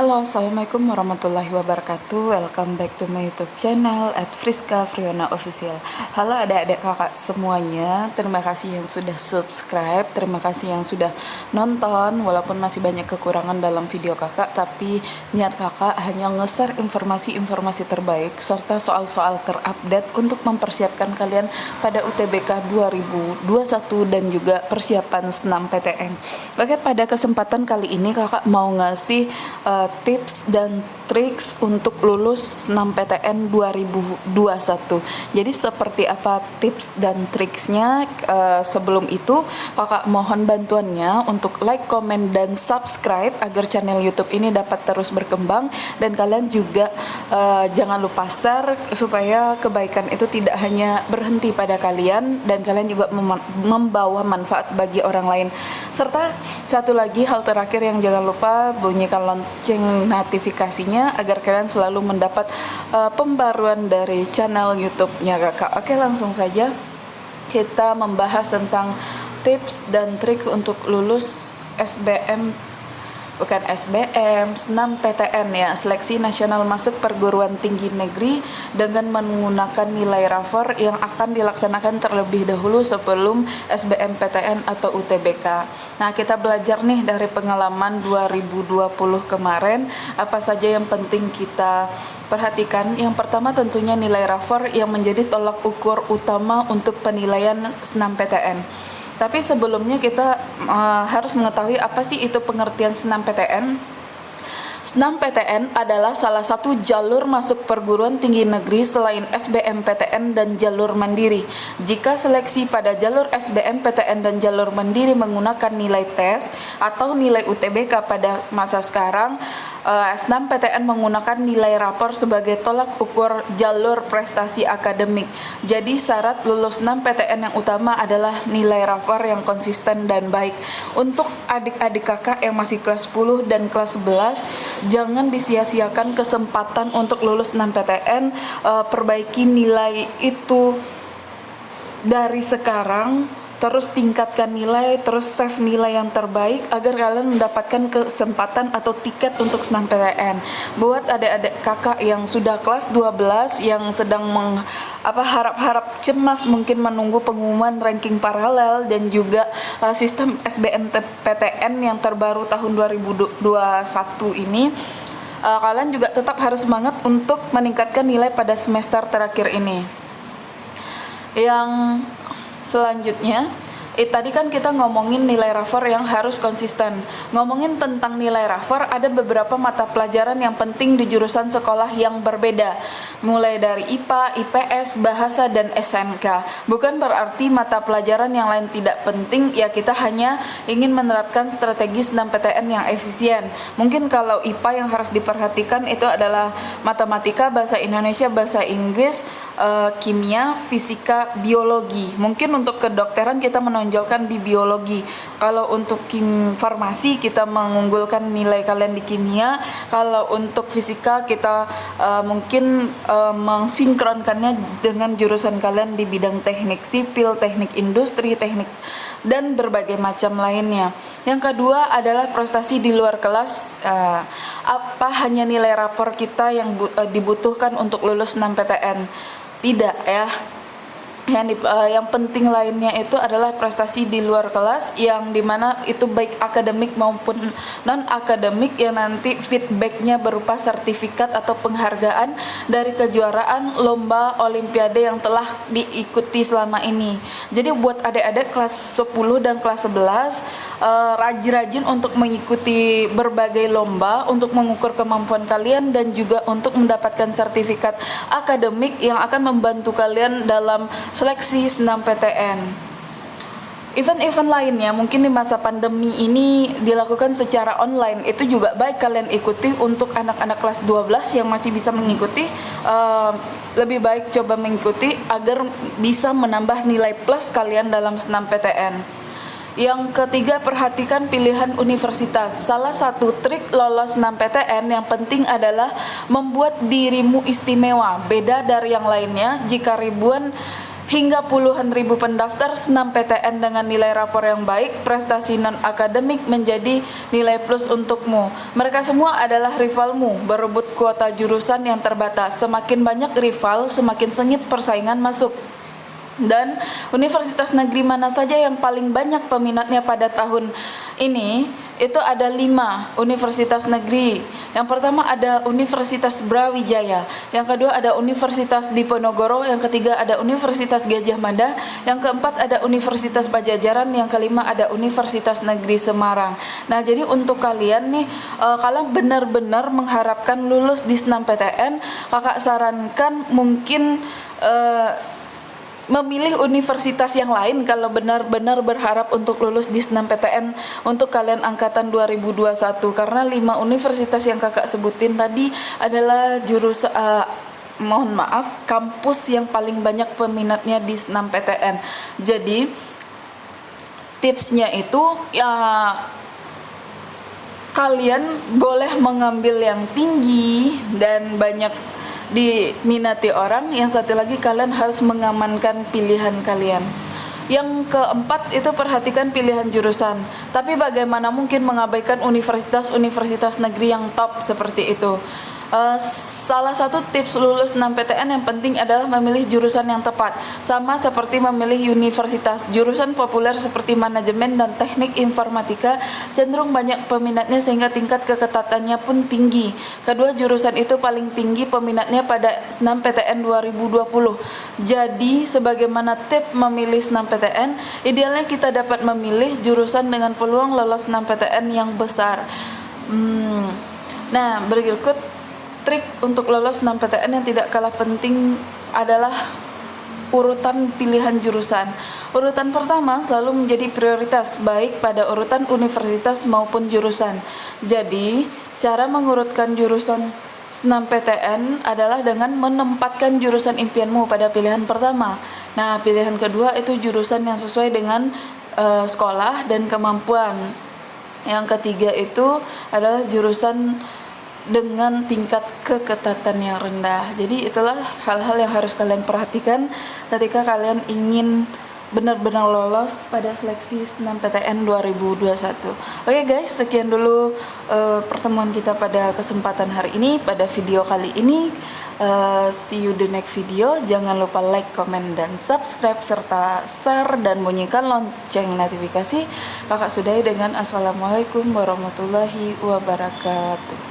Halo, assalamualaikum warahmatullahi wabarakatuh. Welcome back to my YouTube channel @Friska Friona Official. Halo adik-adik kakak semuanya. Terima kasih yang sudah subscribe. Terima kasih yang sudah nonton. Walaupun masih banyak kekurangan dalam video kakak, tapi niat kakak hanya nge-share informasi-informasi terbaik serta soal-soal terupdate untuk mempersiapkan kalian pada UTBK 2021 dan juga persiapan SNMPTN. Oke, pada kesempatan kali ini kakak mau ngasih tips dan triks untuk lulus SNMPTN 2021. Jadi seperti apa tips dan triksnya? Sebelum itu kakak mohon bantuannya untuk like, komen, dan subscribe agar channel YouTube ini dapat terus berkembang, dan kalian juga jangan lupa share supaya kebaikan itu tidak hanya berhenti pada kalian dan kalian juga membawa manfaat bagi orang lain. Serta satu lagi hal terakhir yang jangan lupa, bunyikan lonceng notifikasinya agar kalian selalu mendapat pembaruan dari channel YouTube-nya kakak. Oke, langsung saja kita membahas tentang tips dan trik untuk lulus SNMPTN ya, Seleksi Nasional Masuk Perguruan Tinggi Negeri, dengan menggunakan nilai rapor yang akan dilaksanakan terlebih dahulu sebelum SBMPTN atau UTBK. Nah, kita belajar nih dari pengalaman 2020 kemarin, apa saja yang penting kita perhatikan. Yang pertama tentunya nilai rapor yang menjadi tolak ukur utama untuk penilaian SNMPTN. Tapi sebelumnya kita harus mengetahui apa sih itu pengertian SNMPTN. SNMPTN adalah salah satu jalur masuk perguruan tinggi negeri selain SBMPTN dan jalur mandiri. Jika seleksi pada jalur SBMPTN dan jalur mandiri menggunakan nilai tes atau nilai UTBK pada masa sekarang, SNMPTN menggunakan nilai rapor sebagai tolak ukur jalur prestasi akademik. Jadi syarat lulus SNMPTN yang utama adalah nilai rapor yang konsisten dan baik. Untuk adik-adik kakak yang masih kelas 10 dan kelas 11, jangan disia-siakan kesempatan untuk lulus SNMPTN. Perbaiki nilai itu dari sekarang, terus tingkatkan nilai, terus save nilai yang terbaik agar kalian mendapatkan kesempatan atau tiket untuk SNMPTN. Buat adik-adik kakak yang sudah kelas 12 yang sedang harap-harap cemas mungkin menunggu pengumuman ranking paralel dan juga sistem SBMPTN yang terbaru tahun 2021 ini, kalian juga tetap harus semangat untuk meningkatkan nilai pada semester terakhir ini. Yang selanjutnya, tadi kan kita ngomongin nilai rapor yang harus konsisten. Ngomongin tentang nilai rapor, ada beberapa mata pelajaran yang penting di jurusan sekolah yang berbeda, mulai dari IPA, IPS, bahasa, dan SMK. Bukan berarti mata pelajaran yang lain tidak penting, ya kita hanya ingin menerapkan strategi SNMPTN yang efisien. Mungkin kalau IPA yang harus diperhatikan itu adalah matematika, bahasa Indonesia, bahasa Inggris, kimia, fisika, biologi. Mungkin untuk kedokteran kita menonjolkan di biologi. Kalau untuk farmasi kita mengunggulkan nilai kalian di kimia. Kalau untuk fisika kita mungkin mensinkronkannya dengan jurusan kalian di bidang teknik sipil, teknik industri, teknik dan berbagai macam lainnya. Yang kedua adalah prestasi di luar kelas. Apa hanya nilai rapor kita yang dibutuhkan untuk lulus SNMPTN? Tidak ya. Yang penting lainnya itu adalah prestasi di luar kelas, yang dimana itu baik akademik maupun non akademik, yang nanti feedbacknya berupa sertifikat atau penghargaan dari kejuaraan lomba olimpiade yang telah diikuti selama ini. Jadi buat adik-adik kelas 10 dan kelas 11, rajin-rajin untuk mengikuti berbagai lomba untuk mengukur kemampuan kalian dan juga untuk mendapatkan sertifikat akademik yang akan membantu kalian dalam seleksi SNMPTN. Event-event lainnya mungkin di masa pandemi ini dilakukan secara online, itu juga baik kalian ikuti. Untuk anak-anak kelas 12 yang masih bisa mengikuti, lebih baik coba mengikuti agar bisa menambah nilai plus kalian dalam SNMPTN. Yang ketiga, perhatikan pilihan universitas. Salah satu trik lolos SNMPTN yang penting adalah membuat dirimu istimewa, beda dari yang lainnya. Jika ribuan hingga puluhan ribu pendaftar SNMPTN dengan nilai rapor yang baik, prestasi non-akademik menjadi nilai plus untukmu. Mereka semua adalah rivalmu, berebut kuota jurusan yang terbatas. Semakin banyak rival, semakin sengit persaingan masuk. Dan universitas negeri mana saja yang paling banyak peminatnya pada tahun ini? Itu ada 5 universitas negeri. Yang pertama ada Universitas Brawijaya, yang kedua ada Universitas Diponegoro, yang ketiga ada Universitas Gadjah Mada, yang keempat ada Universitas Pajajaran, yang kelima ada Universitas Negeri Semarang. Nah, jadi untuk kalian nih, kalau benar-benar mengharapkan lulus di SNMPTN, kakak sarankan mungkin memilih universitas yang lain kalau benar-benar berharap untuk lulus di SNMPTN untuk kalian angkatan 2021, karena 5 universitas yang kakak sebutin tadi adalah kampus yang paling banyak peminatnya di SNMPTN. Jadi tipsnya itu ya, kalian boleh mengambil yang tinggi dan banyak diminati orang. Yang satu lagi, kalian harus mengamankan pilihan kalian. Yang keempat itu perhatikan pilihan jurusan. Tapi bagaimana mungkin mengabaikan universitas-universitas negeri yang top seperti itu? Salah satu tips lulus SNMPTN yang penting adalah memilih jurusan yang tepat. Sama seperti memilih universitas, jurusan populer seperti manajemen dan teknik informatika cenderung banyak peminatnya sehingga tingkat keketatannya pun tinggi. Kedua jurusan itu paling tinggi peminatnya pada SNMPTN 2020. Jadi sebagaimana tips memilih SNMPTN, idealnya kita dapat memilih jurusan dengan peluang lolos SNMPTN yang besar. Nah, berikut trik untuk lolos SNMPTN yang tidak kalah penting adalah urutan pilihan jurusan. Urutan pertama selalu menjadi prioritas, baik pada urutan universitas maupun jurusan. Jadi, cara mengurutkan jurusan SNMPTN adalah dengan menempatkan jurusan impianmu pada pilihan pertama. Nah, pilihan kedua itu jurusan yang sesuai dengan sekolah dan kemampuan. Yang ketiga itu adalah jurusan dengan tingkat keketatan yang rendah. Jadi itulah hal-hal yang harus kalian perhatikan ketika kalian ingin benar-benar lolos pada seleksi SNMPTN 2021. Oke guys, sekian dulu pertemuan kita pada kesempatan hari ini, pada video kali ini. See you the next video. Jangan lupa like, comment, dan subscribe serta share dan bunyikan lonceng notifikasi. Kakak sudahi dengan assalamualaikum warahmatullahi wabarakatuh.